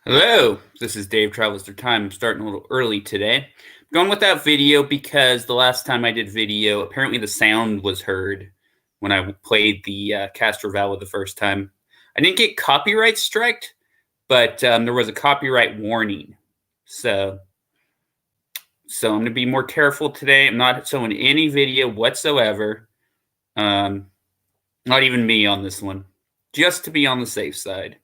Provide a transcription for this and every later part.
Hello, this is Dave Travels Through Time. I'm starting a little early today. I'm going without video because the last time I did video, apparently the sound was heard when I played the Castrovalva the first time. I didn't get copyright striked, but there was a copyright warning. So I'm going to be more careful today. I'm not showing any video whatsoever. Not even me on this one, just to be on the safe side.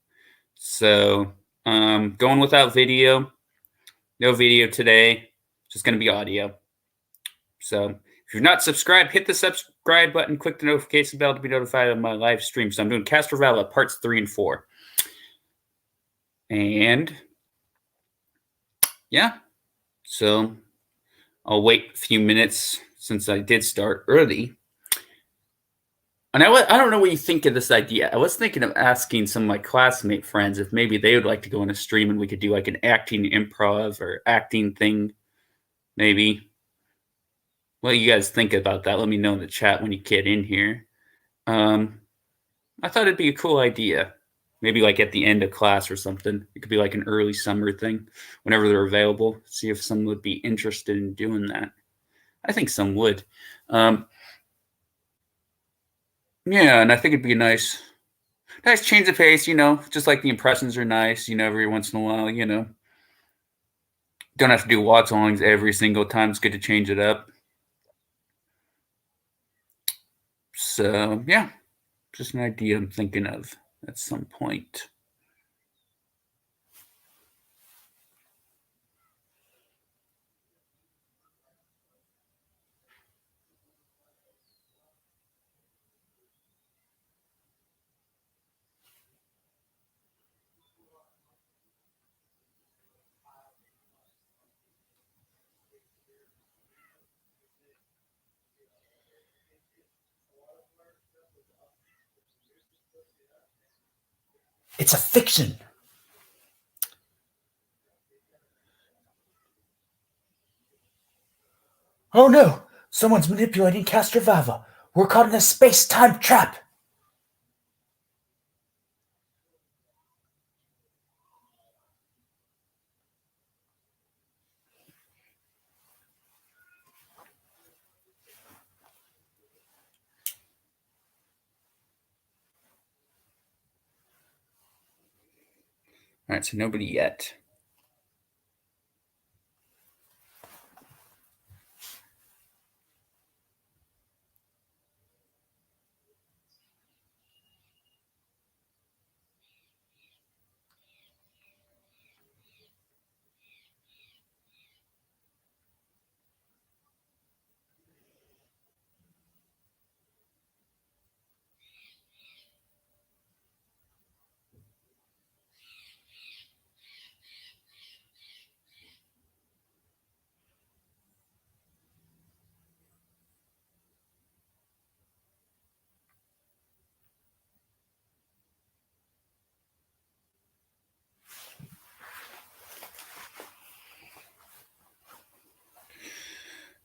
So going without video. No video today, just going to be audio. So if you're not subscribed, hit the subscribe button, click the notification bell to be notified of my live stream. So I'm doing Castrovalva parts 3 and 4. And yeah, so I'll wait a few minutes since I did start early. And I don't know what you think of this idea. I was thinking of asking some of my classmate friends if maybe they would like to go on a stream and we could do like an acting improv or acting thing, maybe. What do you guys think about that? Let me know in the chat when you get in here. I thought it'd be a cool idea. Maybe like at the end of class or something. It could be like an early summer thing whenever they're available. See if someone would be interested in doing that. I think some would. Yeah, and I think it'd be a nice change of pace, just like the impressions are nice, every once in a while, Don't have to do watchalongs every single time. It's good to change it up. So, yeah, just an idea I'm thinking of at some point. It's a fiction. Oh no! Someone's manipulating Castrovalva. We're caught in a space-time trap. All right, so nobody yet.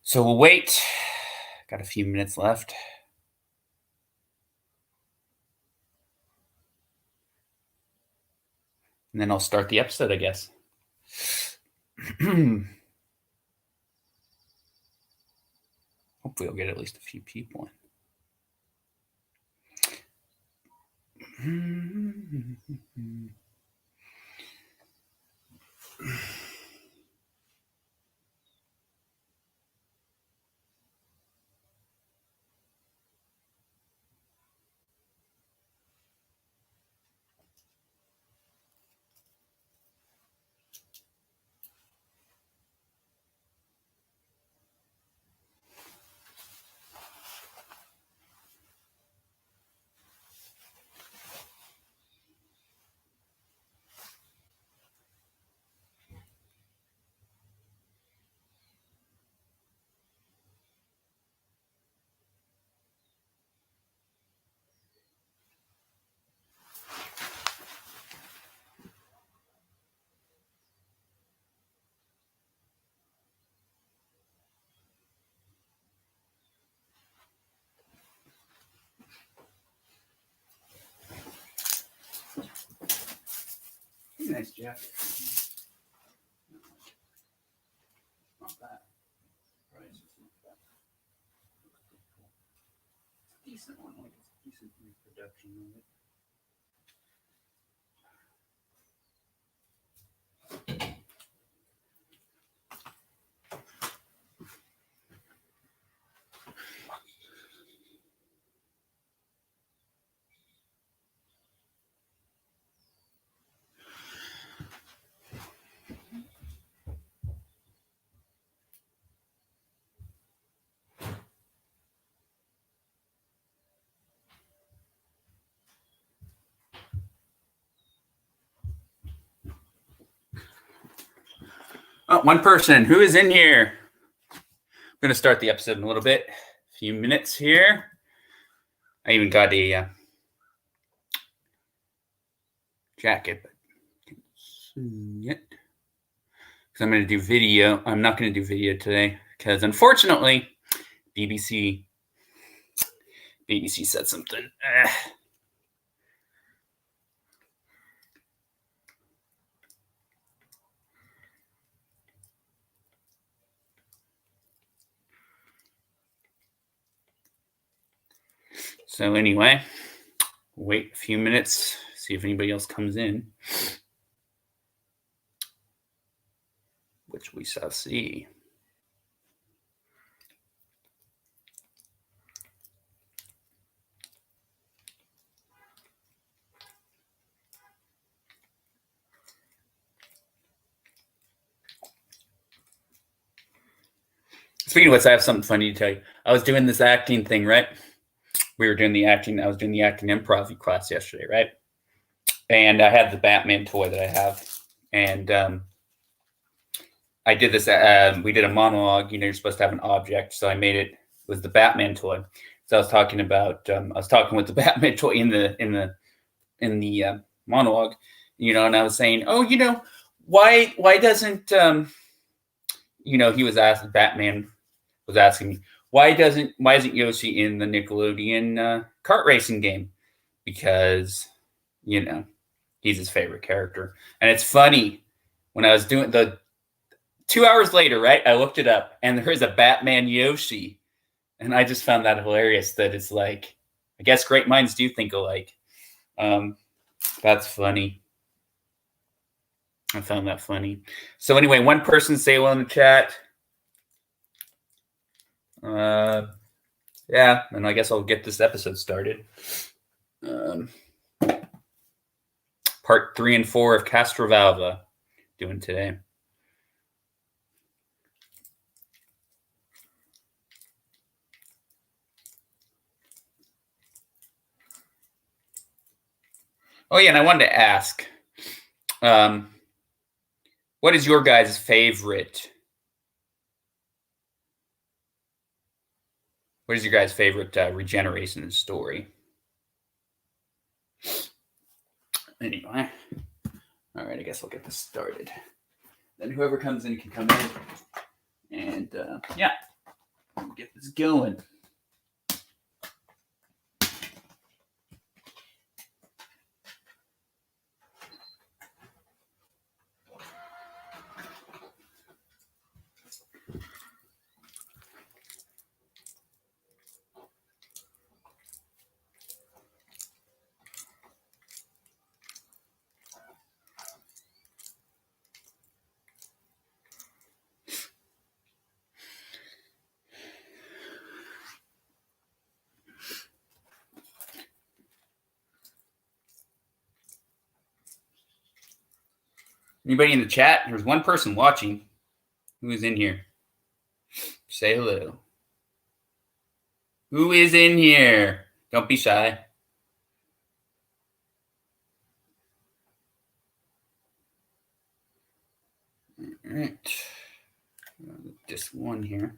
So we'll wait. Got a few minutes left. And then I'll start the episode, I guess. Hopefully I'll get at least a few people in. Nice, Jeff. Oh, one person. Who is in here? I'm going to start the episode in a little bit. A few minutes here. I even got a jacket, but can't see it. Because I'm going to do video. I'm not going to do video today because, unfortunately, BBC said something. So anyway, wait a few minutes, see if anybody else comes in, which we shall see. Speaking of which, I have something funny to tell you. I was doing this acting thing, right? We were doing the acting. I was doing the acting improv class yesterday, right? And I had the Batman toy that I have, and I did this. We did a monologue. You're supposed to have an object, so I made it was the Batman toy. So I was talking about. I was talking with the Batman toy in the monologue, and I was saying, why doesn't he was asking Batman was asking me why isn't Yoshi in the Nickelodeon kart racing game? Because he's his favorite character. And it's funny, when I was doing 2 hours later, right, I looked it up and there's a Batman Yoshi, and I just found that hilarious that it's like, I guess great minds do think alike. That's funny. I found that funny. So anyway, one person say hello in the chat. Yeah, and I guess I'll get this episode started. Part 3 and 4 of Castrovalva doing today. Oh yeah, and I wanted to ask, what is your guys' favorite? What is your guys' favorite regeneration story? Anyway, all right, I guess I'll get this started. Then whoever comes in can come in, and yeah, we'll get this going. Anybody in the chat? There's one person watching. Who is in here? Say hello. Who is in here? Don't be shy. All right. Just one here.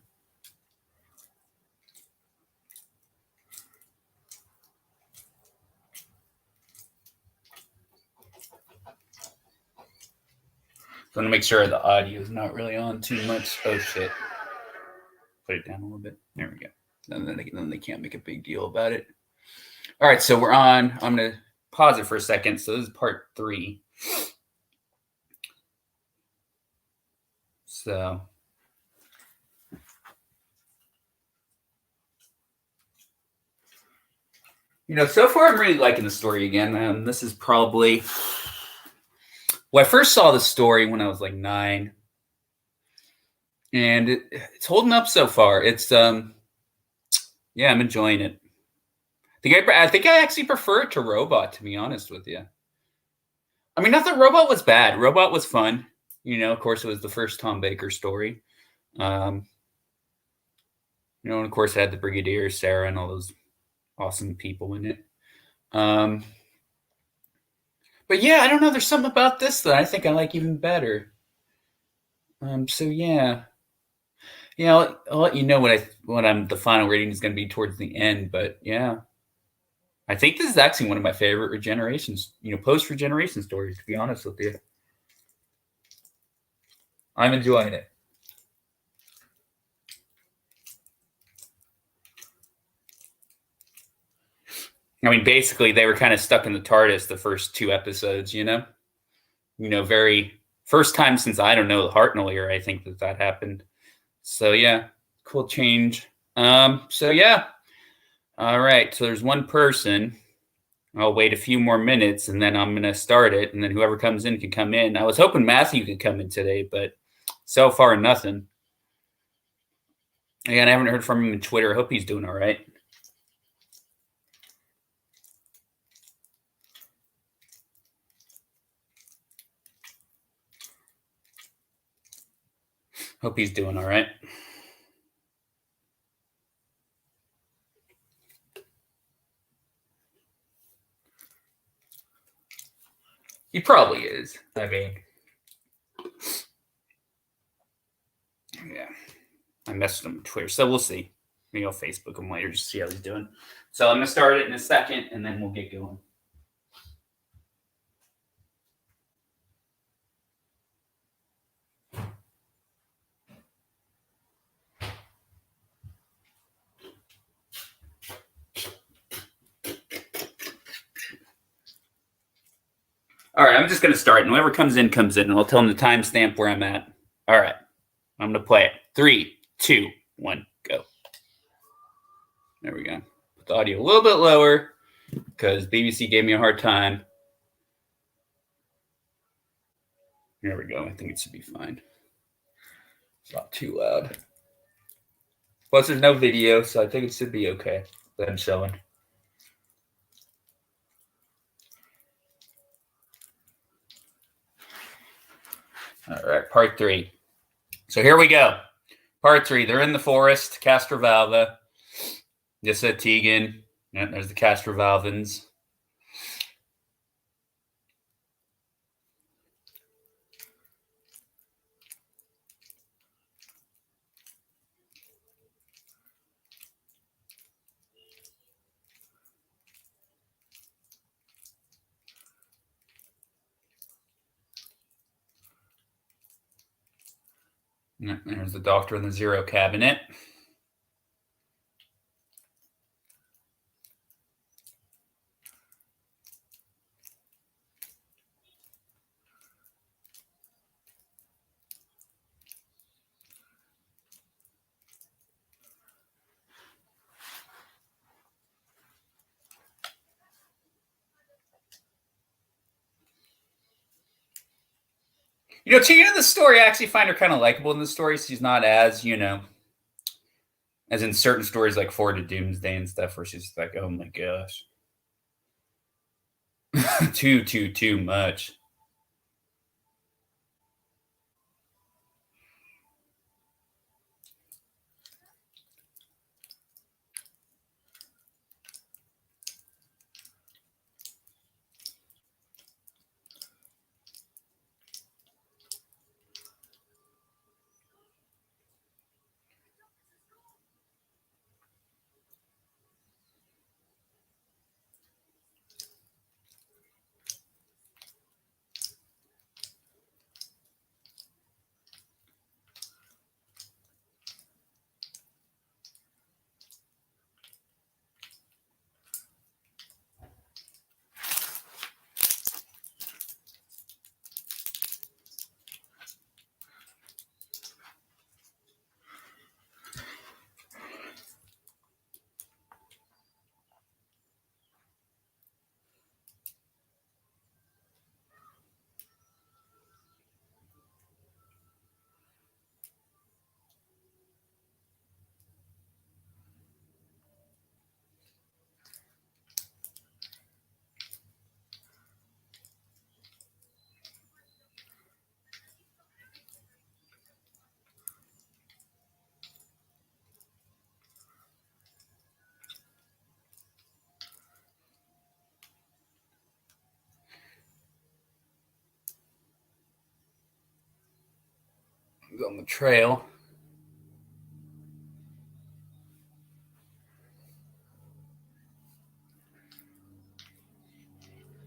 I want to make sure the audio is not really on too much. Oh, shit. Put it down a little bit. There we go. Then they can't make a big deal about it. All right, so we're on. I'm going to pause it for a second. So this is part 3. So So far I'm really liking the story again. This is probably I first saw the story when I was like 9, and it's holding up so far. It's yeah, I'm enjoying it. I think I actually prefer it to Robot, to be honest with you. I mean, not that Robot was bad. Robot was fun. Of course, it was the first Tom Baker story. And of course, it had the Brigadier, Sarah, and all those awesome people in it. But yeah, I don't know. There's something about this that I think I like even better. So yeah, I'll let you know what I'm the final rating is going to be towards the end. But yeah, I think this is actually one of my favorite regenerations, post regeneration stories. To be honest with you, I'm enjoying it. I mean, basically, they were kind of stuck in the TARDIS the first 2 episodes. Very first time since I don't know the Hartnell era. I think that happened. So yeah, cool change. So yeah, all right. So there's one person. I'll wait a few more minutes and then I'm gonna start it, and then whoever comes in can come in. I was hoping Matthew could come in today, but so far nothing. Again, I haven't heard from him on Twitter. I hope he's doing all right. Hope he's doing all right. He probably is. I mean, yeah. I messaged him on Twitter, so we'll see. Maybe I'll Facebook him later just to see how he's doing. So I'm gonna start it in a second, and then we'll get going. All right, I'm just gonna start, and whoever comes in, and I'll tell them the timestamp where I'm at. All right, I'm gonna play it. 3, 2, 1, go. There we go. Put the audio a little bit lower because BBC gave me a hard time. There we go. I think it should be fine. It's not too loud. Plus, there's no video, so I think it should be okay. That I'm showing. All right, part 3. So here we go. Part 3. They're in the forest, Castrovalva. This is Tegan. Yeah, there's the Castrovalvans. Yeah, there's the Doctor in the Zero Cabinet. Tegan in the story, I actually find her kind of likable in the story. She's not as, as in certain stories like Forward to Doomsday and stuff, where she's like, oh my gosh. too much. on the trail.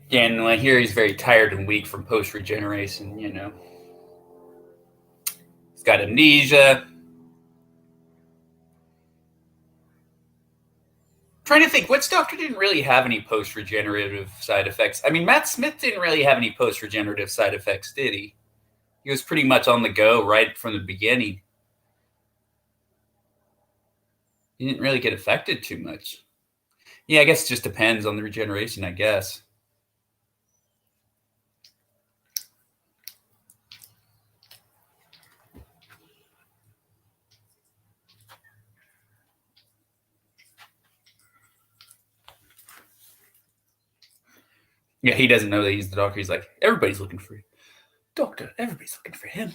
And I hear he's very tired and weak from post-regeneration, you know. He's got amnesia. Trying to think, which doctor didn't really have any post-regenerative side effects? I mean, Matt Smith didn't really have any post-regenerative side effects, did he? He was pretty much on the go right from the beginning. He didn't really get affected too much. Yeah, I guess it just depends on the regeneration, I guess. Yeah, he doesn't know that he's the doctor. He's like, everybody's looking for you. Doctor, everybody's looking for him.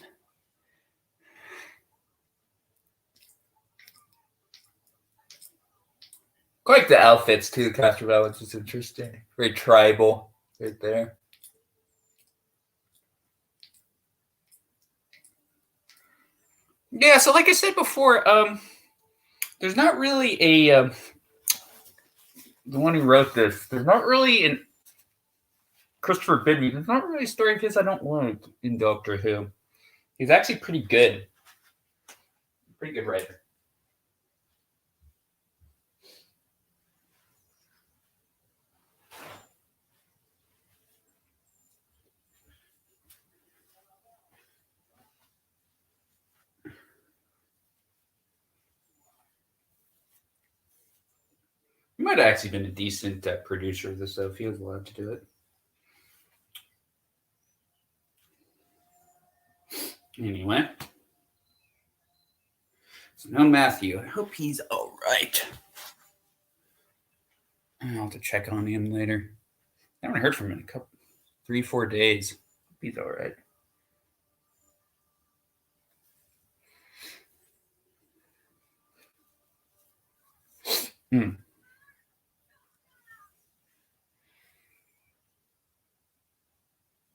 Quite the outfits too, the Castrovalva, which is interesting. Very tribal right there. Yeah, so like I said before, there's not really a the one who wrote this. There's not really an Christopher Bidney. There's not really a story of his I don't like in Doctor Who. He's actually pretty good. Pretty good writer. He might have actually been a decent producer of this, though, if he was allowed to do it. Anyway. So now Matthew. I hope he's all right. I'll have to check on him later. I haven't heard from him in a couple, 3-4 days. Hope he's all right.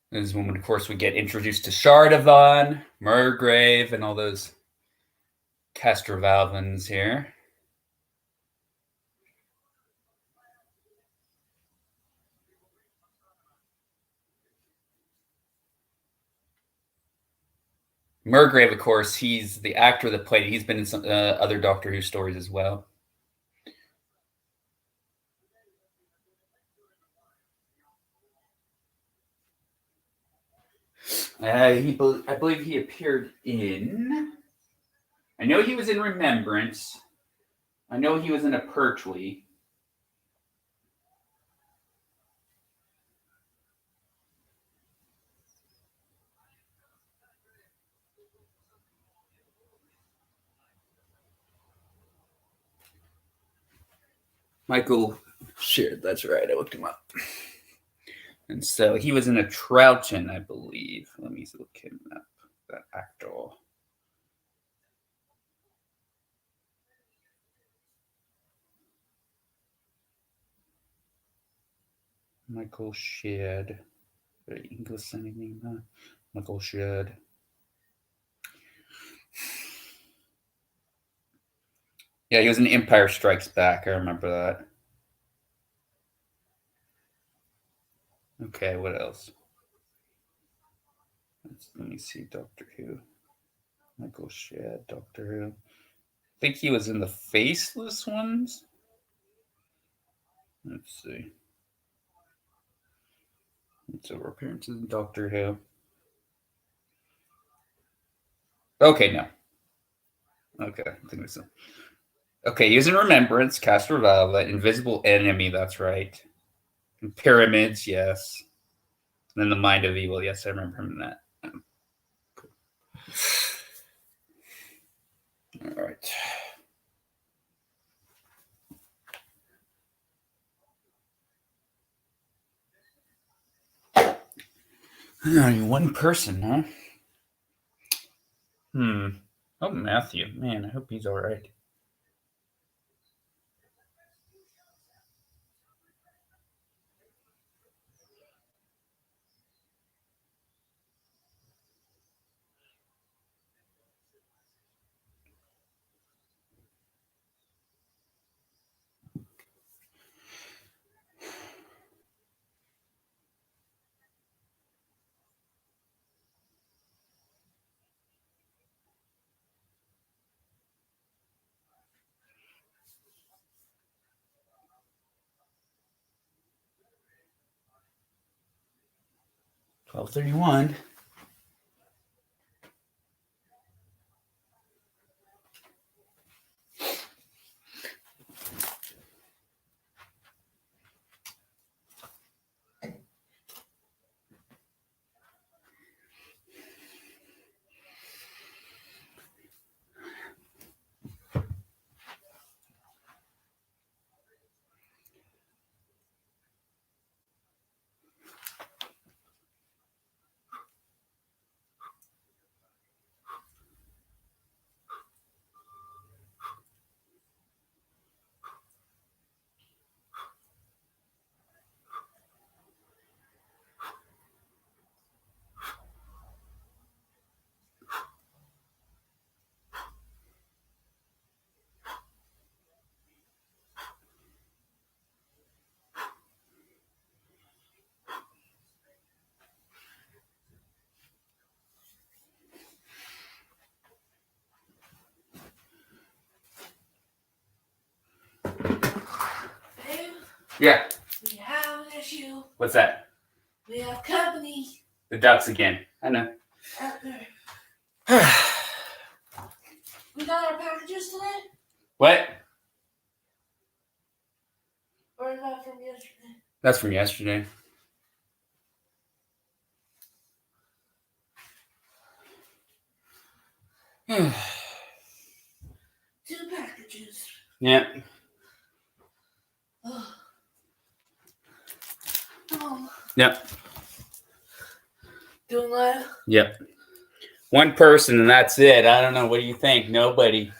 This is when, of course, we get introduced to Shardavan, Murgrave, and all those Castrovalvans here. Murgrave, of course, he's the actor that played it. He's been in some other Doctor Who stories as well. I believe he appeared in. I know he was in Remembrance. I know he was in a Pertwee. Michael Sheard, that's right. I looked him up. And so he was in a Troughton, I believe. Let me look him up. That actor. Michael Sheard. Very English sounding name, huh? Michael Sheard. Yeah, he was in Empire Strikes Back. I remember that. Okay, what else? Let me see. Doctor Who. Michael Sheard, Doctor Who. I think he was in the Faceless ones. Let's see. So appearances in Doctor Who. Okay, no. Okay, I think so. Okay, he was in Remembrance, Castrovalva, Invisible Enemy, that's right. And Pyramids, yes. And then The Mind of Evil, yes, I remember him in that. All right. One person, huh? Oh, Matthew. Man, I hope he's all right. 12:31. Babe, Yeah. we have an issue. What's that? We have company. The ducks again. I know. We got our packages today? What? Or is that from yesterday? That's from yesterday. Two packages. Yep. Oh. Yep. Doing live? Yep. One person and that's it. I don't know. What do you think? Nobody.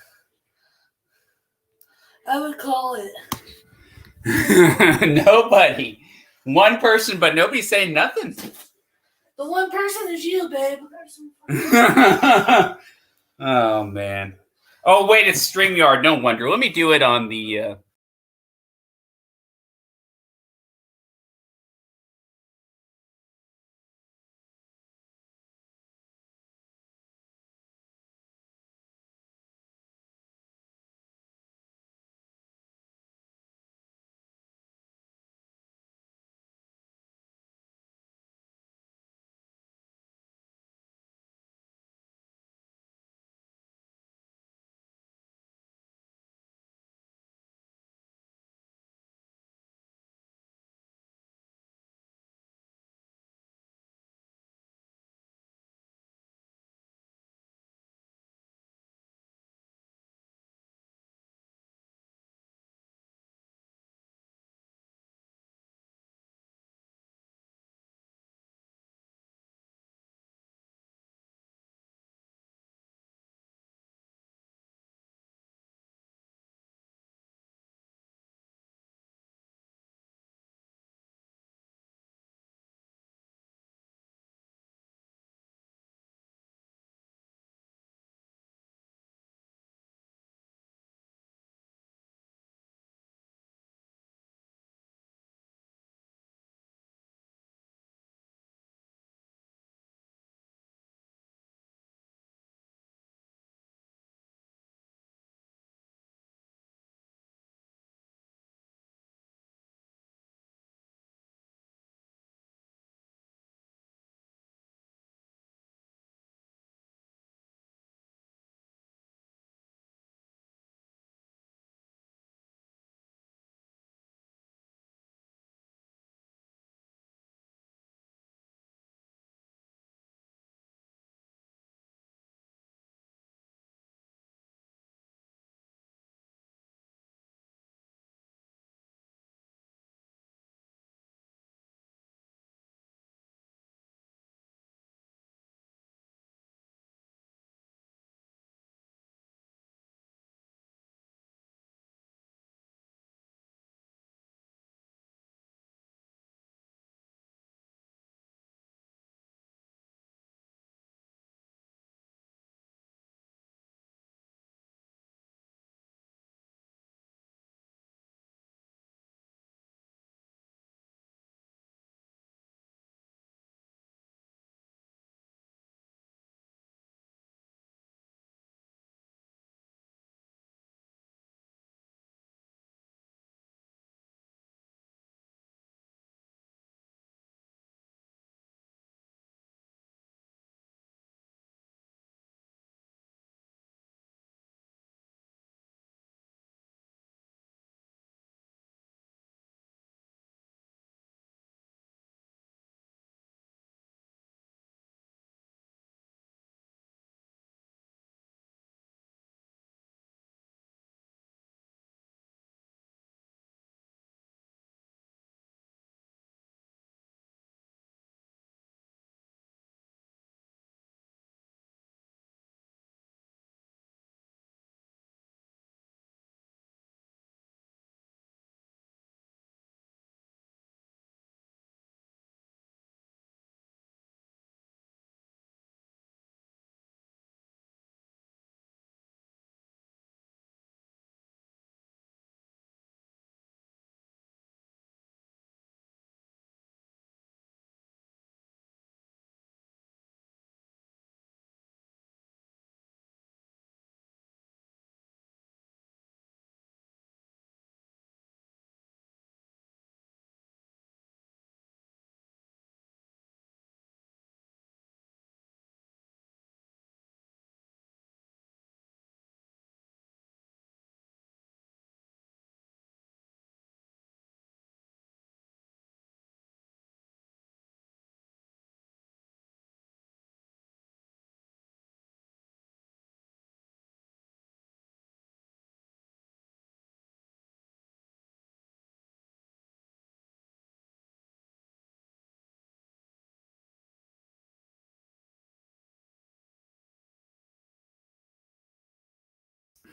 I would call it. Nobody. One person, but nobody's saying nothing. The one person is you, babe. Oh, man. Oh, wait, it's StreamYard. No wonder. Let me do it on the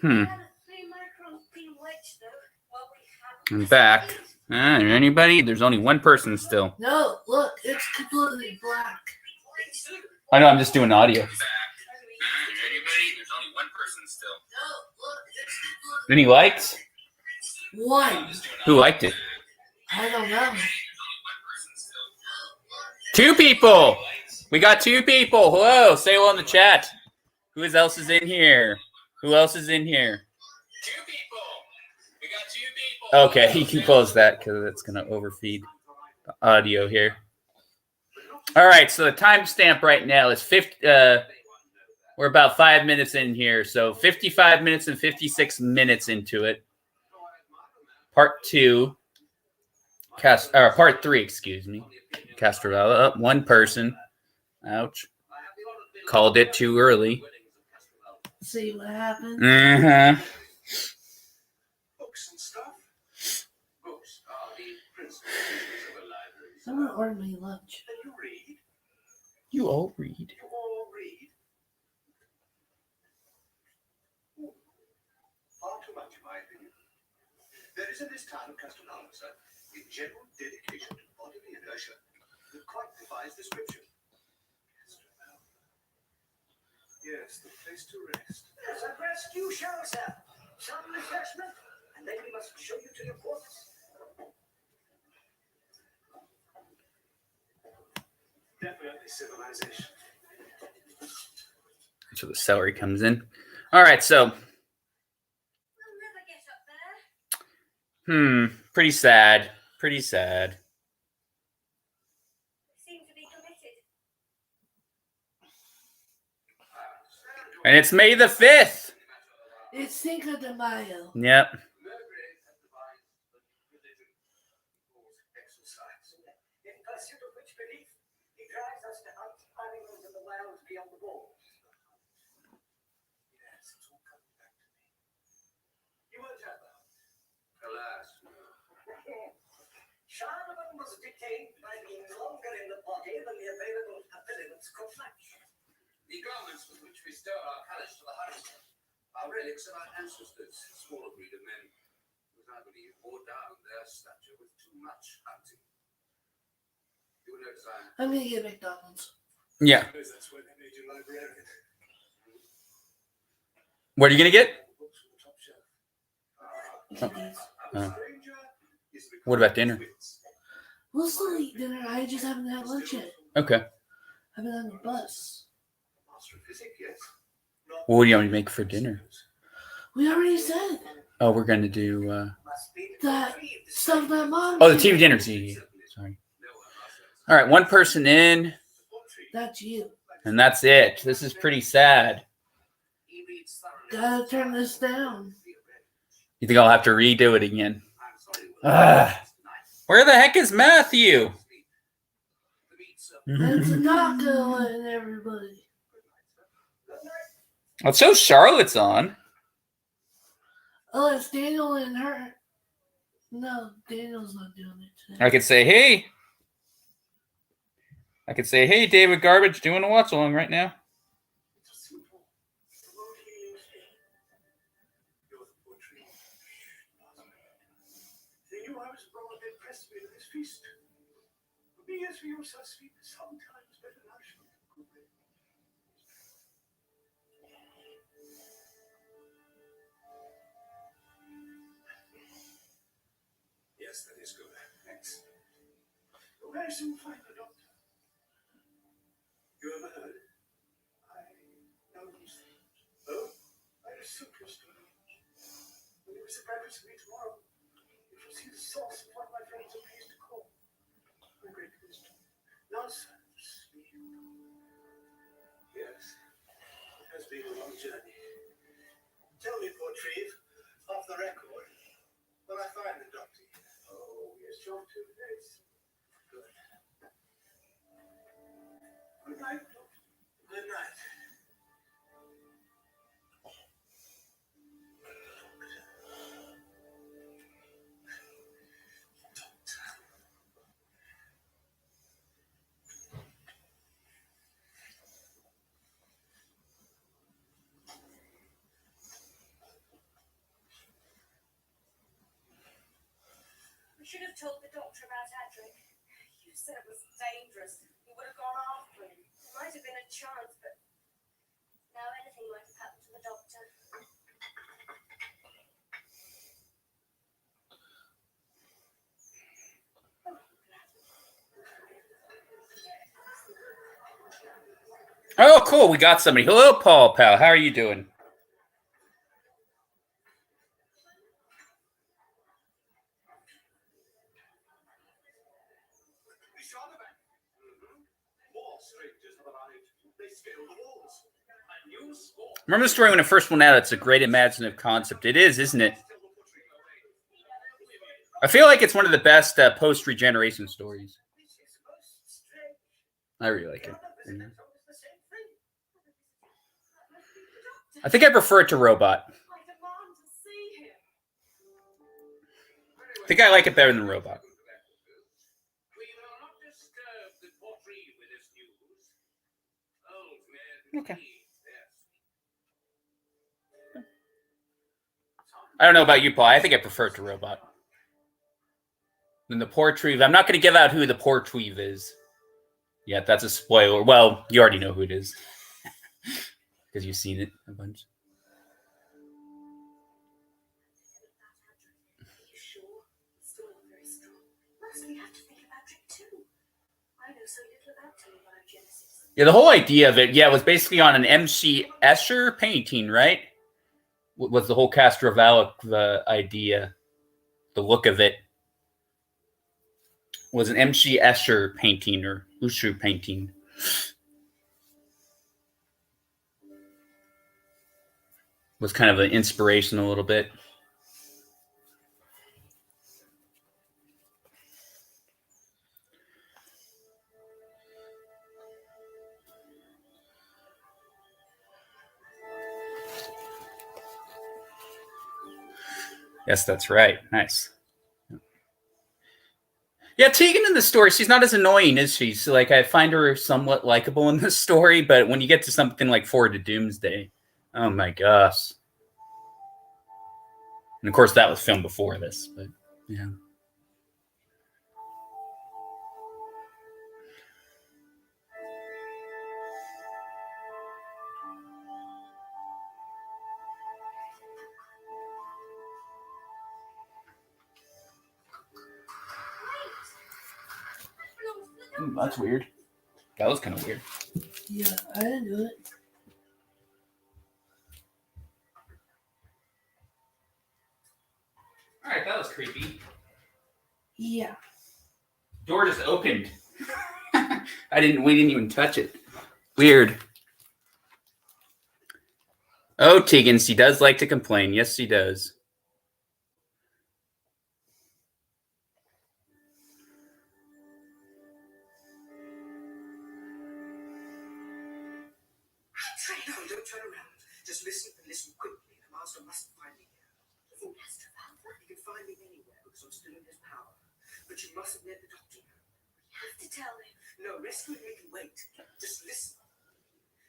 I'm back. Anybody? There's only one person still. No, look, it's completely black. I know, I'm just doing audio. Anybody? There's only one person still. No, look, it's completely Any likes? one. Who liked it? I don't know. 2 people. We got 2 people. Hello. Say hello in the chat. Who else is in here? Who else is in here? 2 people. We got 2 people. Okay, you can close that because it's going to overfeed the audio here. All right, so the timestamp right now is 50. We're about 5 minutes in here, so 55 minutes and 56 minutes into it. Part 2. Part 3, excuse me. Castrovalva up 1 person. Ouch. Called it too early. See what happens? Mm-hmm. I'm gonna order my lunch. You all read. Far too much, in my opinion. There is in this town of Castrovalva, sir, a general dedication to bodily inertia that quite defies description. Castrovalva. Yes, the place to rest. Yes, a rescue show, sir. Some refreshment, and then we must show you to your quarters. Definitely civilization. So the celery comes in. All right, so. Pretty sad. Pretty sad. Seem to be committed. And it's May the 5th. It's Cinco de Mayo. Yep. In pursuit of which belief, he drives us to hunt animals in the wilds beyond the walls. Yes, it's all coming back to me. You won't have that. Alas, no. Charlemagne was detained by being longer in the body than the available habiliments could match. The garments with which we stow our palace to the hunt are relics of our ancestors, smaller breed of men, who, I believe, wore down their stature with too much hunting. You will notice I'm gonna get McDonald's. Yeah. that's where they made you librarian. What are you going to get? Books from the top shelf. These. Stranger is the What about dinner? We'll still eat dinner. I just haven't had lunch yet. Okay. I've been on the bus. Master of physics, yes. Well, what do you want to make for dinner? We already said Oh, we're going to do. Must be that stuff that mom. Oh, the did. TV dinner. Sorry. All right, 1 person in, That's you. and that's it. This is pretty sad. He reads thoroughly. Gotta turn this down. You think I'll have to redo it again? Where the heck is Matthew? It's not gonna let everybody. Let's show Charlotte's on. Oh, it's Daniel and her. No, Daniel's not doing it today. I could say, hey. David Garbage doing a watch along right now. You're the poor tree. They knew I was brought up impressed with this feast. Be as for you, so sweet, sometimes better nourishment. Yes, that is good. Thanks. You'll very soon find the doctor. You ever heard? I know these things. Oh, I have super story. When you sit breakfast with me tomorrow, you shall see the source of what my friends are pleased to call my great wisdom. Nonsense. Yes, it has been a long journey. Tell me, Portreeve, off the record, when I find the doctor. Oh, yes, John, 2 days. Good. Good night, doctor. Good night. We should have told the doctor about Adric. You said it was dangerous. You would have gone after him. There might have been a chance, but now anything might have happened to the doctor. Oh, cool. We got somebody. Hello, Paul, pal. How are you doing? Remember the story when it first went out? It's a great imaginative concept. It is, isn't it? I feel like it's one of the best post-regeneration stories. I really like it. I think I prefer it to Robot. I think I like it better than Robot. Okay. I don't know about you, Paul. I think I prefer it to Robot. And the Portreeve. I'm not going to give out who the Portreeve is. Yeah, that's a spoiler. Well, you already know who it is. Because you've seen it a bunch. Are you sure? Still not very strong. Must we have to think about Adric too? I know so little about telebiogenesis. Yeah, the whole idea of it, it was basically on an M.C. Escher painting, right? Was the whole Castrovalva idea, the look of it, was an M.C. Escher painting or Usher painting. Was kind of an inspiration a little bit. Yes, that's right. Nice. Yeah, Tegan in the story, she's not as annoying, is she? So, like, I find her somewhat likable in this story, but when you get to something like Forward to Doomsday, oh my gosh. And of course, that was filmed before this, but yeah. That's weird. That was kind of weird. Yeah, I didn't do it. All right, that was creepy. Yeah. Door just opened. We didn't even touch it. Weird. Oh, Tegan, she does like to complain. Yes, she does. No, don't turn around. Just listen and listen quickly. The master must find me here. Isn't Castrovalva? He can find me anywhere because I'm still in his power. But you mustn't let the doctor know. We have to tell him. No, rescuing me can wait. Just listen.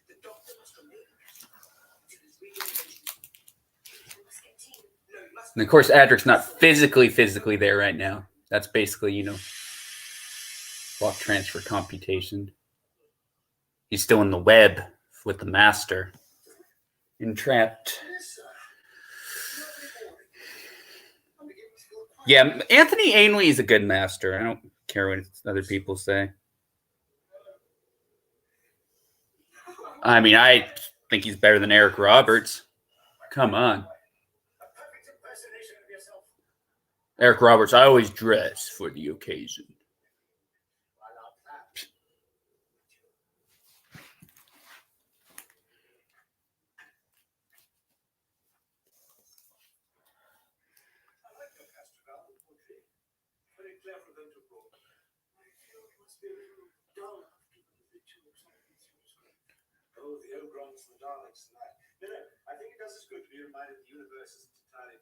The doctor must remain in Castrovalva until his regeneration. We must get Tegan. No, you must. And of course, Adric's not physically there right now. That's basically, block transfer computation. He's still in the web with the master. Entrapped. Yeah, Anthony Ainley is a good master. I don't care what other people say. I mean, I think he's better than Eric Roberts. Come on. Eric Roberts, I always dress for the occasion.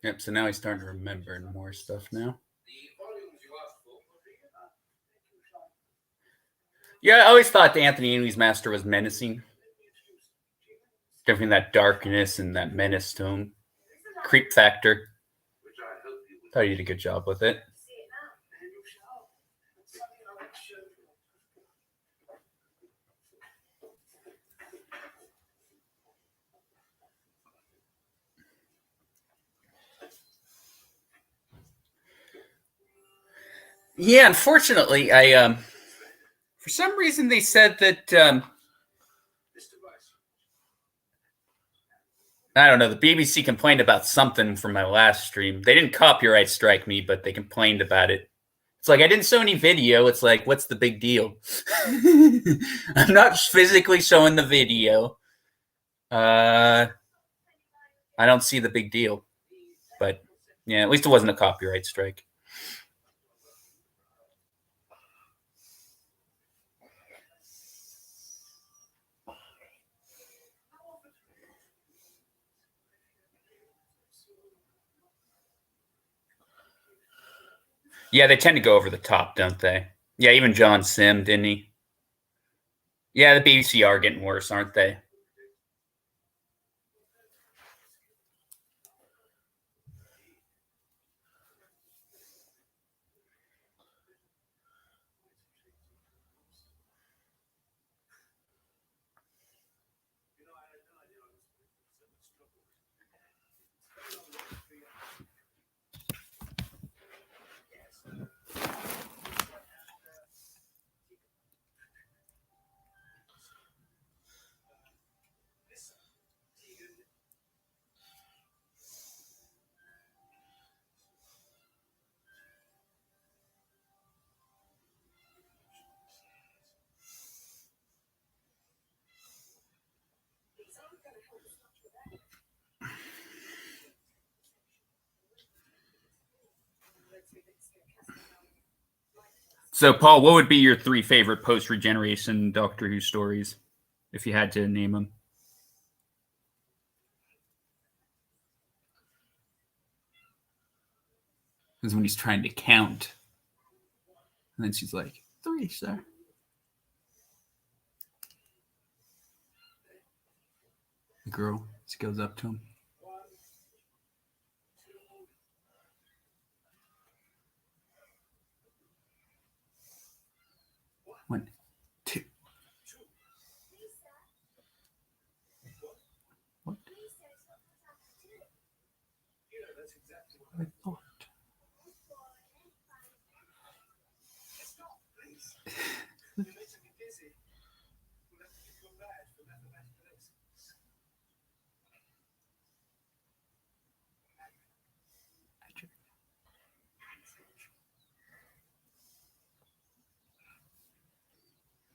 Yep, so now he's starting to remember more stuff now. Yeah, I always thought Anthony Ainley's master was menacing. Definitely that darkness and that menace to him. Creep factor. Thought he did a good job with it. Yeah, unfortunately, for some reason they said that I don't know, the BBC complained about something from my last stream. They didn't copyright strike me, but they complained about it. It's like I didn't show any video. It's like, what's the big deal? I'm not physically showing the video. I don't see the big deal. But yeah, at least it wasn't a copyright strike. Yeah, they tend to go over the top, don't they? Yeah, even John Sim, didn't he? Yeah, the BBC are getting worse, aren't they? So, Paul, what would be your 3 favorite post-regeneration Doctor Who stories, if you had to name them? This is when he's trying to count. And then she's like, 3, sir. The girl, she goes up to him. 1, 2. What? I thought.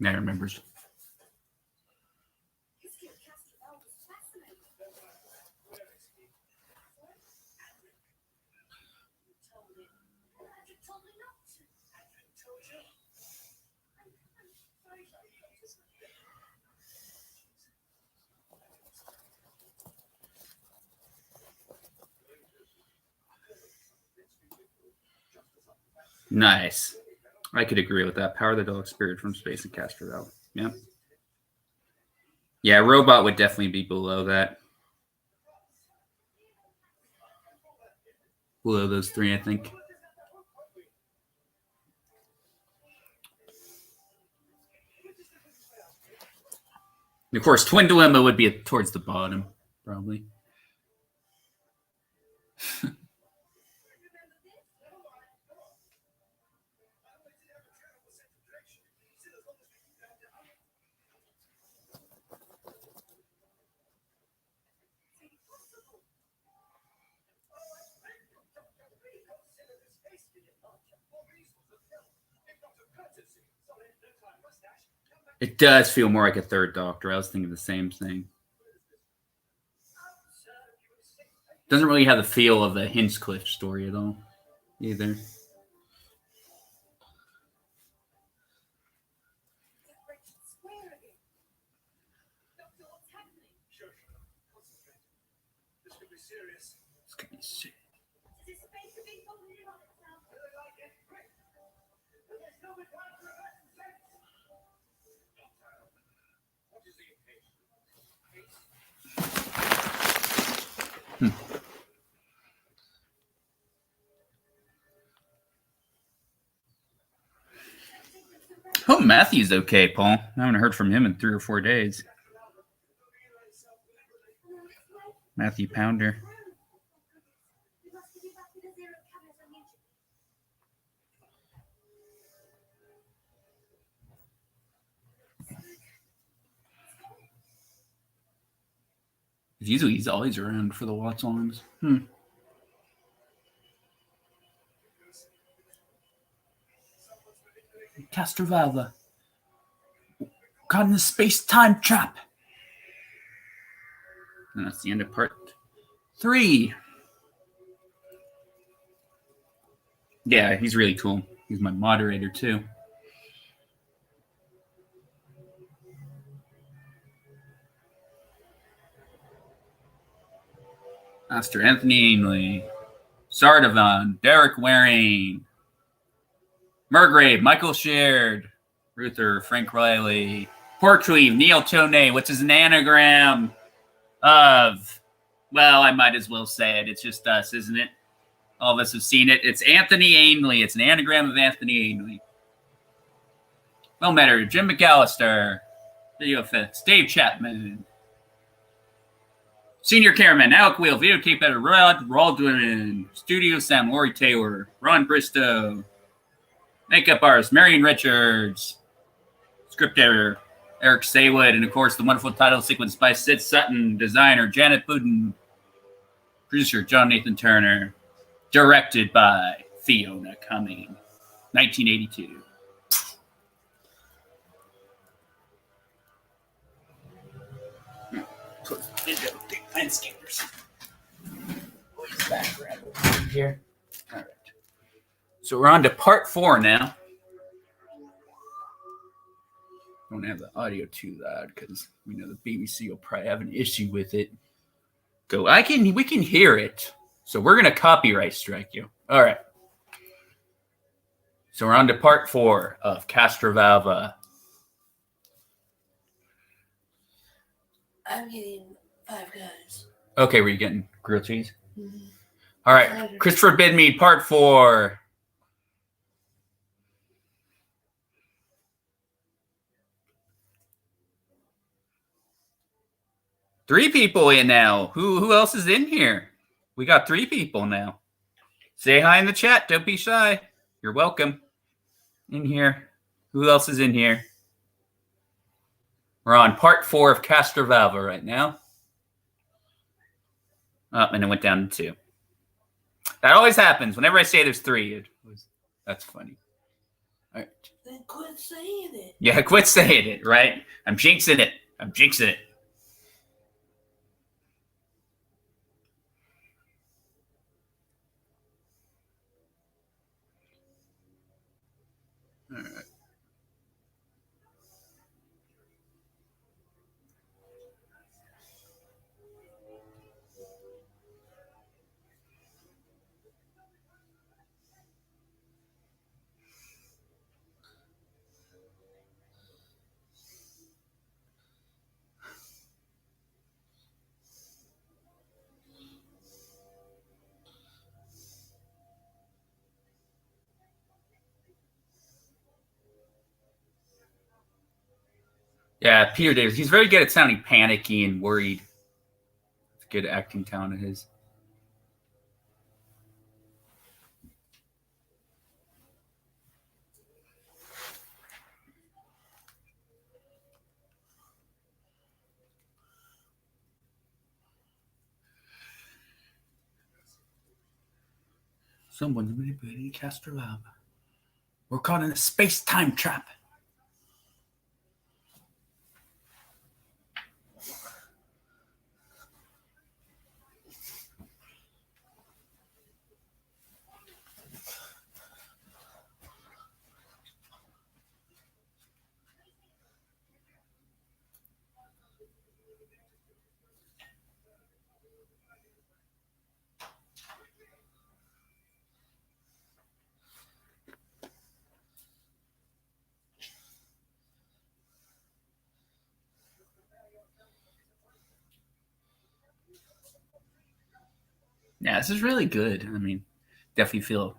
Now remembers. History of Castrovalva is fascinating. You told him. Patrick told me not to. Patrick told you. I'm sorry. Nice. I could agree with that. Power of the Dog Spirit from Space and Castrovalva. Yep. Yeah, Robot would definitely be below that. Below those 3, I think. Of course, Twin Dilemma would be towards the bottom, probably. It does feel more like a third Doctor. I was thinking the same thing. Doesn't really have the feel of the Hinchcliffe story at all, either. This could be sick. Oh, Matthew's okay, Paul. I haven't heard from him in 3 or 4 days. Matthew Pounder. Usually he's always around for the Watchalongs. Castrovalva. Caught in the space-time trap. And that's the end of part 3. Yeah, he's really cool. He's my moderator, too. Master Anthony Ainley. Sardovan. Derek Waring. Murgrave. Michael Shared. Ruther. Frank Riley. Portweave. Neil Tone, which is an anagram of, well, I might as well say it. It's just us, isn't it? All of us have seen it. It's Anthony Ainley. It's an anagram of Anthony Ainley. Well Matter, Jim McAllister. Video effects, Dave Chapman. Senior cameraman, Alec Wheel. Videotape editor, Rod Waldwin. Studio sound, Lori Taylor. Ron Bristow. Makeup artist, Marion Richards. Script editor, Eric Saywood. And, of course, the wonderful title sequence by Sid Sutton. Designer, Janet Budden. Producer, John Nathan Turner. Directed by Fiona Cumming. 1982. Landscapers. Background over here. All right. So we're on to part 4 now. Don't have the audio too loud because we know the BBC will probably have an issue with it. We can hear it. So we're gonna copyright strike you. All right. So we're on to part 4 of Castrovalva. I'm getting Five Guys. Okay, were you getting grilled cheese? Mm-hmm. All right, Christopher Bidmead, part 4. Three people in now. Who else is in here? We got 3 people now. Say hi in the chat. Don't be shy. You're welcome. In here. Who else is in here? We're on part 4 of Castrovalva right now. Oh, and it went down to 2. That always happens. Whenever I say there's 3, that's funny. All right. Then quit saying it. Yeah, quit saying it, right? I'm jinxing it. I'm jinxing it. All right. Yeah, Peter Davis. He's very good at sounding panicky and worried. It's a good acting talent of his. Someone's manipulating Castrovalva. We're caught in a space-time trap. Yeah, this is really good. I mean, definitely feel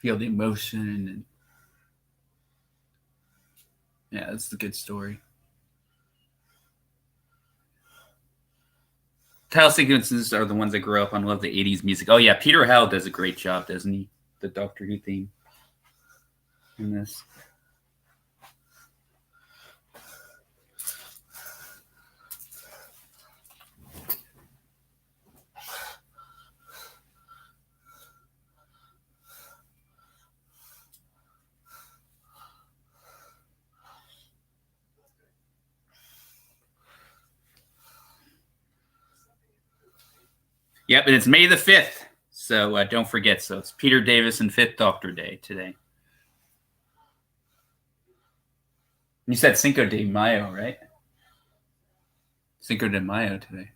the emotion and yeah, it's a good story. Title sequences are the ones that grew up on. Love the 80s music. Oh yeah, Peter Howell does a great job, doesn't he? The Doctor Who theme in this. Yep, and it's May the 5th. So don't forget. So it's Peter Davison 5th Doctor Day today. You said Cinco de Mayo, right? Cinco de Mayo today.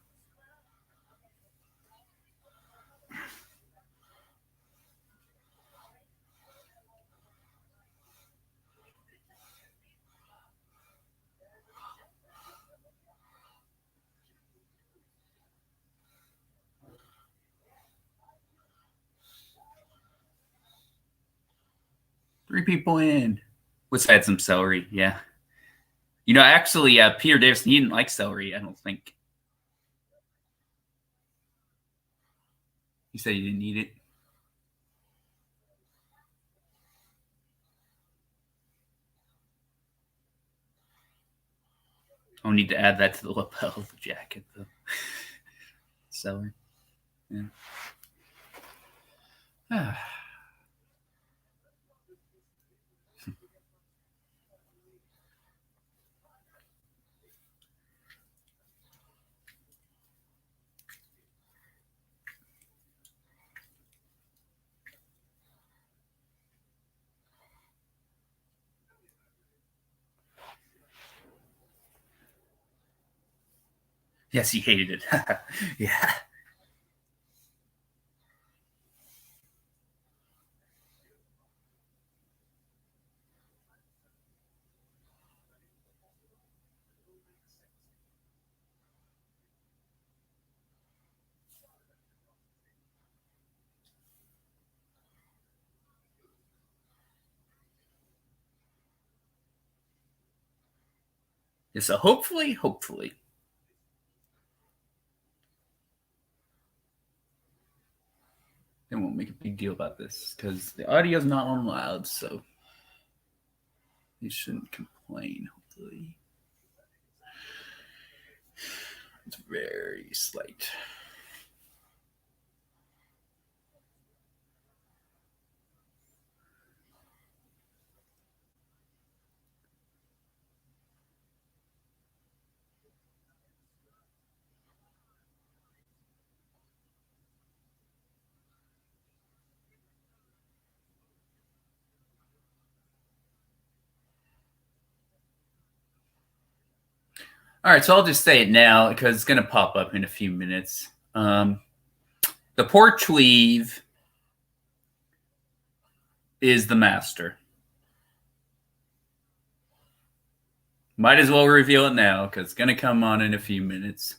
Three people in. Let's add some celery. Yeah. You know, actually, Peter Davison, he didn't like celery, I don't think. He said he didn't eat it. I'll need to add that to the lapel of the jacket, though. Celery. Yeah. Yes, he hated it. Yeah. Yeah, so hopefully. They won't make a big deal about this because the audio's not on loud, so they shouldn't complain, hopefully. It's very slight. All right, so I'll just say it now because it's going to pop up in a few minutes. The porch weave is the master. Might as well reveal it now because it's going to come on in a few minutes.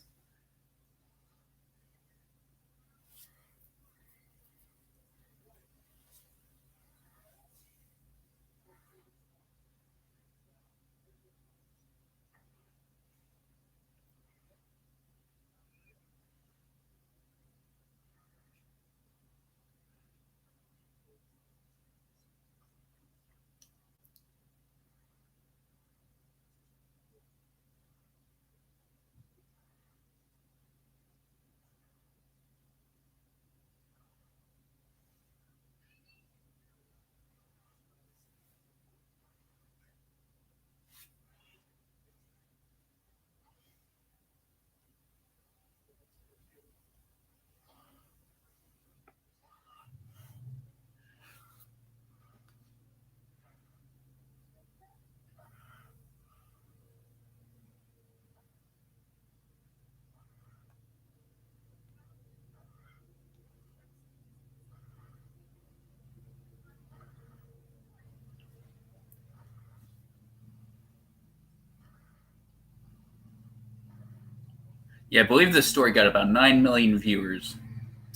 Yeah, I believe this story got about 9 million viewers,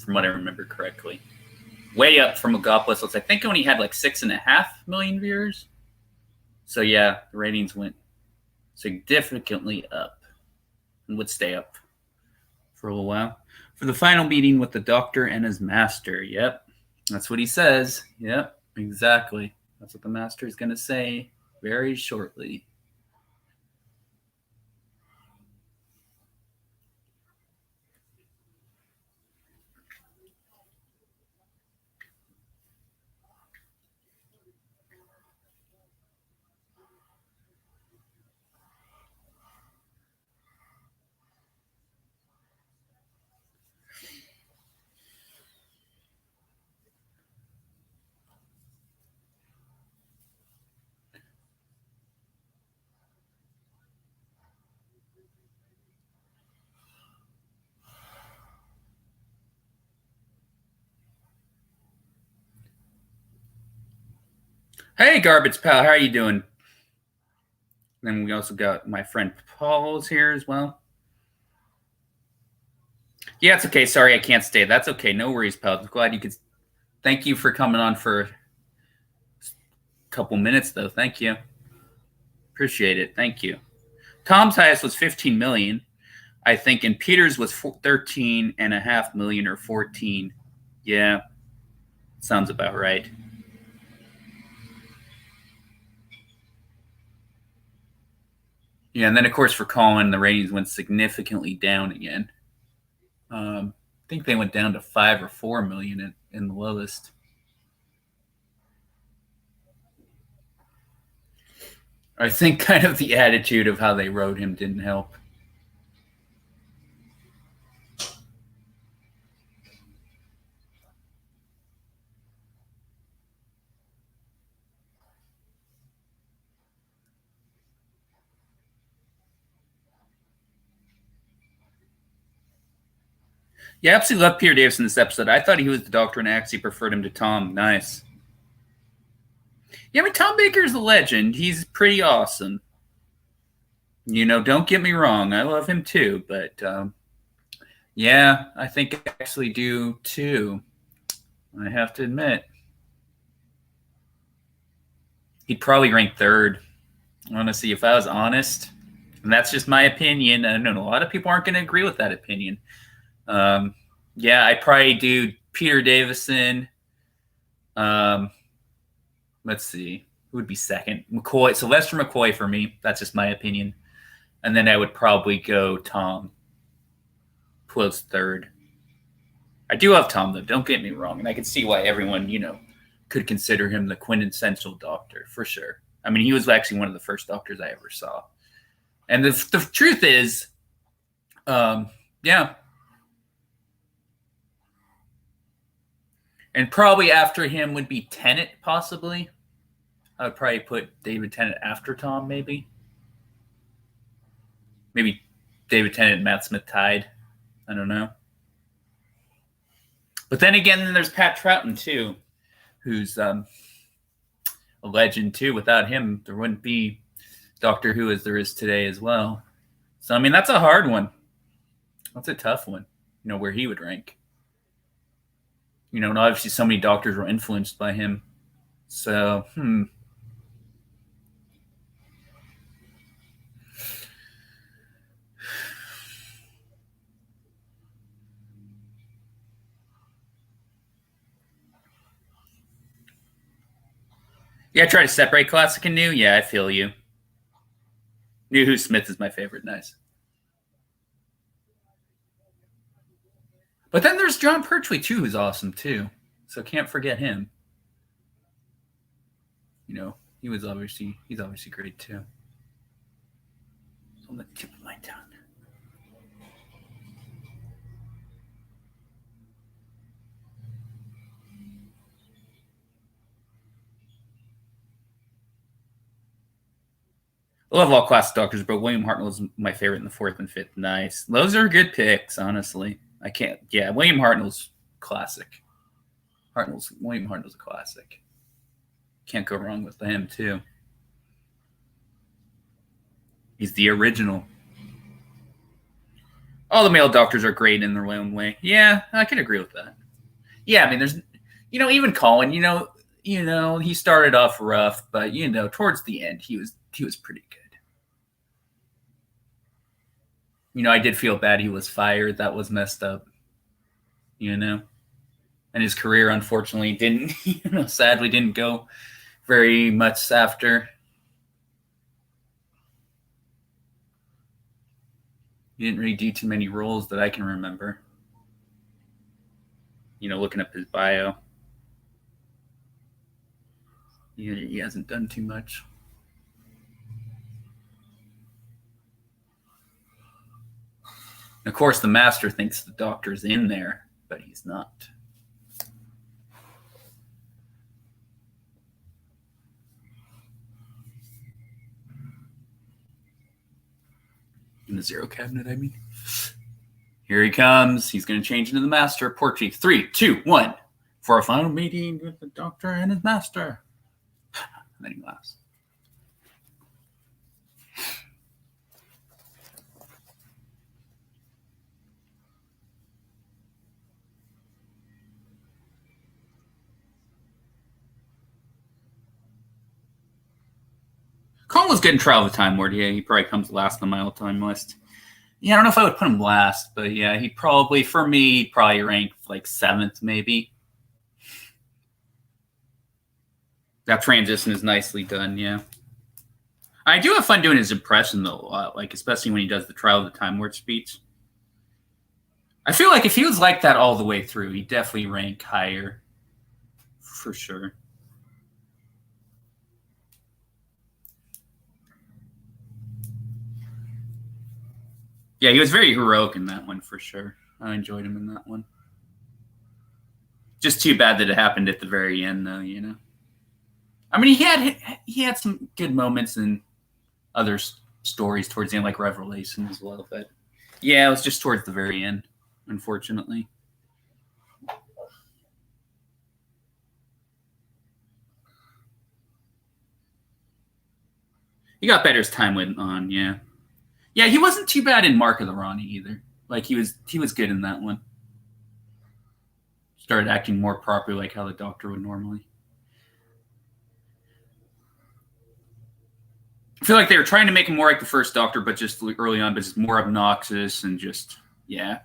from what I remember correctly. Way up from Megapolis. I think only had like 6.5 million viewers. So yeah, the ratings went significantly up and would stay up for a little while. For the final meeting with the Doctor and his master. Yep, that's what he says. Yep, exactly. That's what the master is going to say very shortly. Hey, Garbage Pal, how are you doing? Then we also got my friend Paul's here as well. Yeah, it's okay. Sorry, I can't stay. That's okay. No worries, pal. I'm glad you could. Thank you for coming on for a couple minutes, though. Thank you. Appreciate it. Thank you. Tom's highest was 15 million, I think, and Peter's was 13.5 million or 14. Yeah, sounds about right. Yeah, and then of course for Colin, the ratings went significantly down again. I think they went down to 5 or 4 million in the lowest. I think kind of the attitude of how they wrote him didn't help. Yeah, I absolutely love Peter Davison in this episode. I thought he was the Doctor and I actually preferred him to Tom. Nice. Yeah, I mean, Tom Baker's a legend. He's pretty awesome. You know, don't get me wrong. I love him too. But, yeah, I think I actually do too. I have to admit. He'd probably rank third. Honestly, if I was honest. And that's just my opinion. I know a lot of people aren't going to agree with that opinion. Yeah, I'd probably do Peter Davison. Let's see. Who would be second? McCoy. Sylvester McCoy for me. That's just my opinion. And then I would probably go Tom. Close third. I do love Tom, though. Don't get me wrong. And I can see why everyone, you know, could consider him the quintessential Doctor, for sure. I mean, he was actually one of the first Doctors I ever saw. And the truth is, yeah. And probably after him would be Tennant, possibly. I would probably put David Tennant after Tom, maybe. Maybe David Tennant and Matt Smith tied. I don't know. But then again, then there's Pat Troughton, too, who's a legend, too. Without him, there wouldn't be Doctor Who as there is today as well. So, I mean, that's a hard one. That's a tough one, you know, where he would rank. You know, and obviously so many Doctors were influenced by him. So, Yeah, try to separate classic and new. Yeah, I feel you. New Who Smith is my favorite. Nice. But then there's John Pertwee, too, who's awesome, too. So can't forget him. You know, he's obviously great, too. It's on the tip of my tongue. I love all classic Doctors, but William Hartnell is my favorite in the 4th and 5th. Nice. Those are good picks, honestly. I can't. Yeah, William Hartnell's classic. William Hartnell's a classic. Can't go wrong with him, too. He's the original. All the male Doctors are great in their own way. Yeah, I can agree with that. Yeah, I mean, there's, you know, even Colin, you know, he started off rough, but, you know, towards the end, he was pretty good. You know, I did feel bad he was fired. That was messed up, you know. And his career, unfortunately, didn't, you know, sadly didn't go very much after. He didn't really do too many roles that I can remember. You know, looking up his bio. He hasn't done too much. Of course, the Master thinks the Doctor's in there, but he's not. In the Zero Cabinet, I mean. Here he comes. He's going to change into the Master. Portrait 3, 2, 1. For a final meeting with the Doctor and his Master. And then he laughs. Colin was good in Trial of the Time Lord. Yeah, he probably comes last on my all-time list. Yeah, I don't know if I would put him last, but yeah, he probably, for me, he'd probably rank like 7th, maybe. That transition is nicely done, yeah. I do have fun doing his impression, though, a lot, like, especially when he does the Trial of the Time Lord speech. I feel like if he was like that all the way through, he'd definitely rank higher, for sure. Yeah, he was very heroic in that one, for sure. I enjoyed him in that one. Just too bad that it happened at the very end, though, you know? I mean, he had some good moments in other stories towards the end, like Revelation as well, but yeah, it was just towards the very end, unfortunately. He got better as time went on, yeah. Yeah, he wasn't too bad in Mark of the Ronnie either. Like he was good in that one. Started acting more properly like how the Doctor would normally. I feel like they were trying to make him more like the first Doctor, but just early on, but just more obnoxious and just, yeah.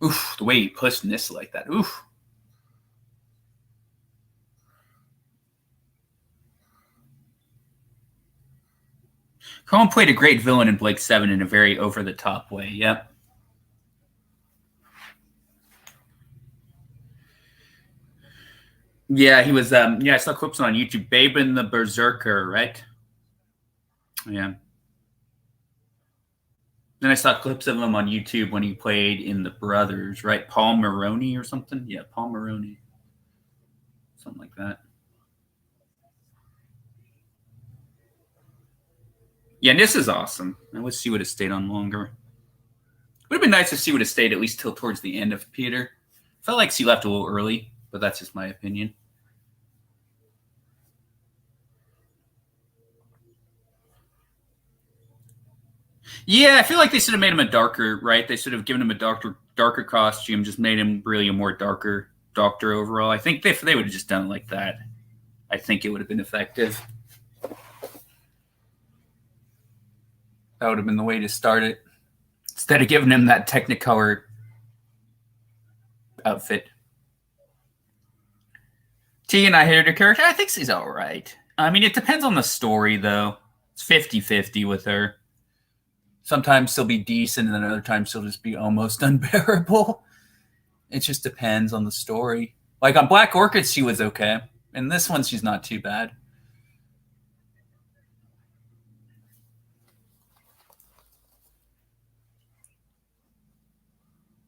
Oof, the way he pushed Nis like that. Oof. Cohen played a great villain in Blake 7 in a very over-the-top way. Yep. Yeah, he was, I saw clips on YouTube. Baben the Berserker, right? Yeah. Then I saw clips of him on YouTube when he played in The Brothers, right? Paul Maroney or something? Yeah, Paul Maroney. Something like that. Yeah, this is awesome. I wish he would have stayed on longer. Would have been nice if she would have stayed at least till towards the end of Peter. Felt like she left a little early, but that's just my opinion. Yeah, I feel like they should have made him a darker, right? They should have given him a darker costume, just made him really a more darker Doctor overall. I think if they would have just done it like that, I think it would have been effective. That would have been the way to start it. Instead of giving him that Technicolor outfit. Tegan, I hated her character. I think she's all right. I mean, it depends on the story, though. It's 50-50 with her. Sometimes she'll be decent, and then other times she'll just be almost unbearable. It just depends on the story. Like on Black Orchid, she was okay. And this one, she's not too bad.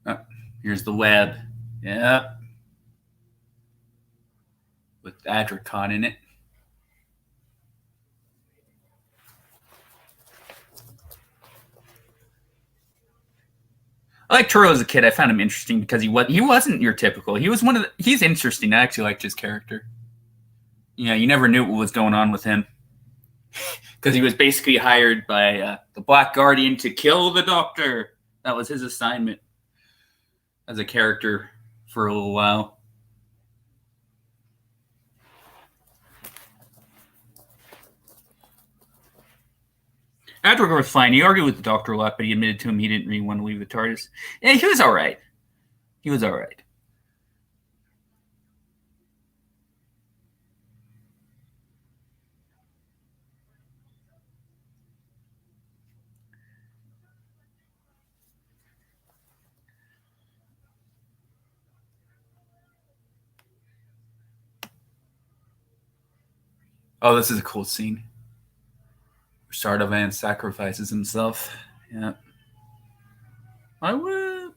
Oh, here's the web. Yeah. With Adricon in it. I liked Turo as a kid. I found him interesting because he wasn't your typical. He was he's interesting. I actually liked his character. Yeah, you never knew what was going on with him. Because he was basically hired by the Black Guardian to kill the Doctor. That was his assignment as a character for a little while. Adric was fine. He argued with the Doctor a lot, but he admitted to him he didn't really want to leave the TARDIS. Yeah, he was all right. He was all right. Oh, this is a cool scene. Sardovan sacrifices himself. Yeah. I will.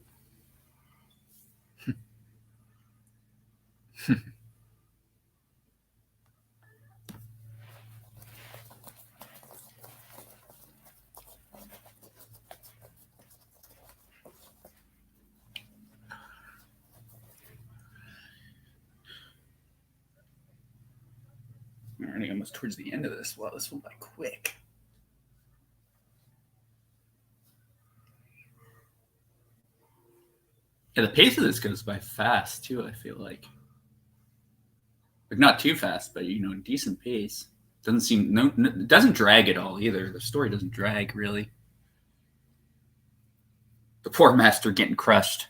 running almost towards the end of this. Well, this went by quick. Yeah, the pace of this goes by fast too. I feel like not too fast, but decent pace. Doesn't seem it doesn't drag at all either. The story doesn't drag really. The poor master getting crushed.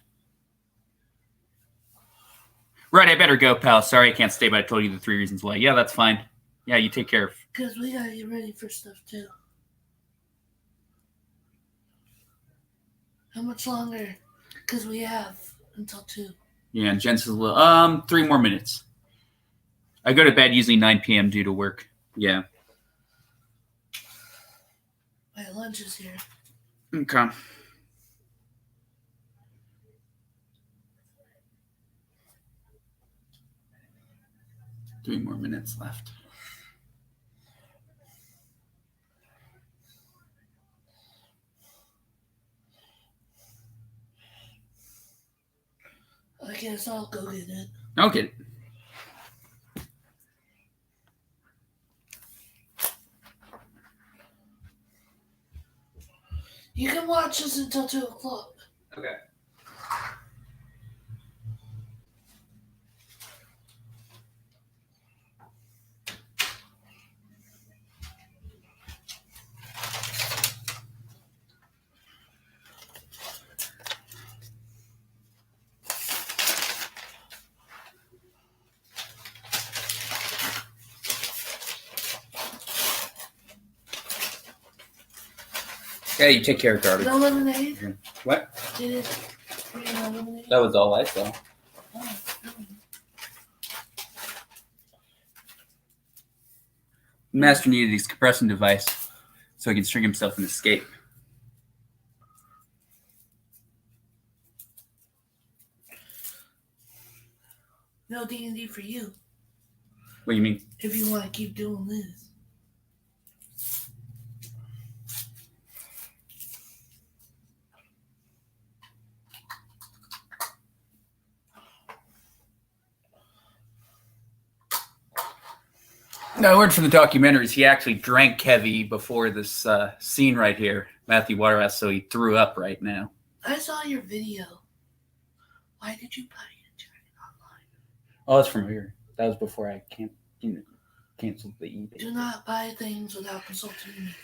Right, I better go, pal. Sorry I can't stay, but I told you the 3 reasons why. Yeah, that's fine. Yeah, you take care of. Because we gotta get ready for stuff too. How much longer? Because we have until 2. Yeah, and Jen's a little 3 more minutes. I go to bed usually 9 p.m. due to work. Yeah. My lunch is here. Okay. Three more minutes left. I guess I'll go get it. Okay. You can watch us until 2 o'clock. Okay. Yeah, you take care of garbage. No lemonade? What? Did it? No lemonade? That was all I saw. Oh, Master needed his compressing device so he can string himself and escape. no D&D for you. What do you mean? If you want to keep doing this. No, I learned from the documentaries he actually drank heavy before this scene right here. Matthew Waterhouse, so he threw up right now. I saw your video. Why did you buy it online? Oh, that's from here. That was before I canceled the eBay. Do not buy things without consulting me.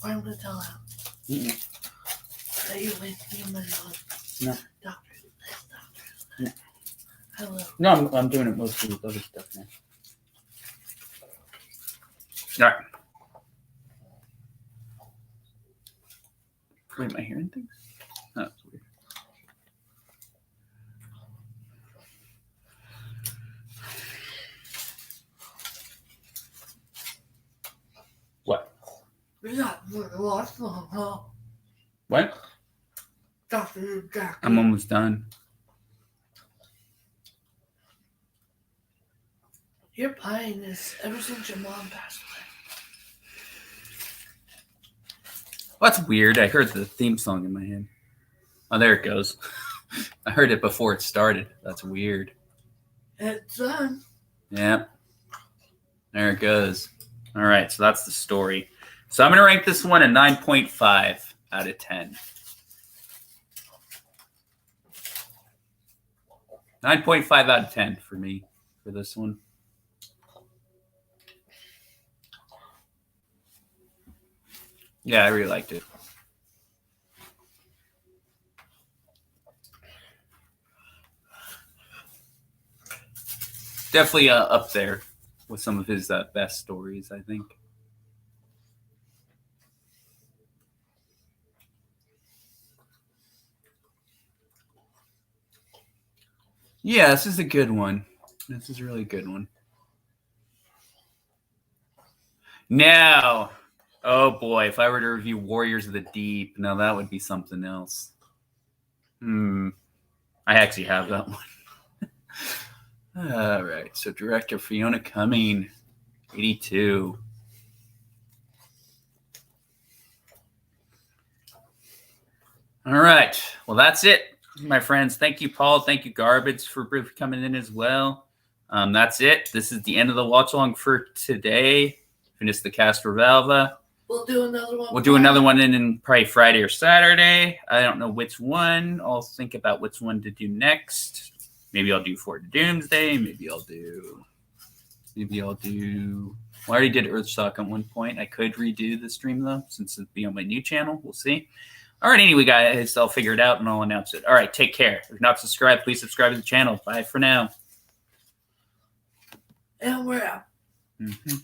Or I'm going to tell out that you're wasting your money on doctors. No. I will. No, I'm doing it mostly with other stuff now. All right. Wait, am I hearing things? Oh, that's weird. What? You're not going to watch long, huh? What? Dr. Jack. I'm almost done. You're buying this ever since your mom passed away. Well, that's weird. I heard the theme song in my head. Oh, there it goes. I heard it before it started. That's weird. It's done. Yeah. There it goes. All right, so that's the story. So I'm going to rank this one a 9.5 out of 10. 9.5 out of 10 for me for this one. Yeah, I really liked it. Definitely up there with some of his best stories, I think. Yeah, this is a good one. This is a really good one. Now, oh boy, if I were to review Warriors of the Deep, now that would be something else. I actually have that one. All right, so director Fiona Cumming, 82. All right, well, that's it, my friends. Thank you, Paul. Thank you, Garbage, for coming in as well. That's it. This is the end of the watch along for today. Finish the Castrovalva. We'll do another one. We'll do another one in probably Friday or Saturday. I don't know which one. I'll think about which one to do next. Maybe I'll do Fort Doomsday. Maybe I'll do. Well, I already did Earthshock at one point. I could redo the stream though, since it'll be on my new channel. We'll see. All right, anyway, guys, I'll figure it out and I'll announce it. All right, take care. If you're not subscribed, please subscribe to the channel. Bye for now. And we're out. Mm-hmm.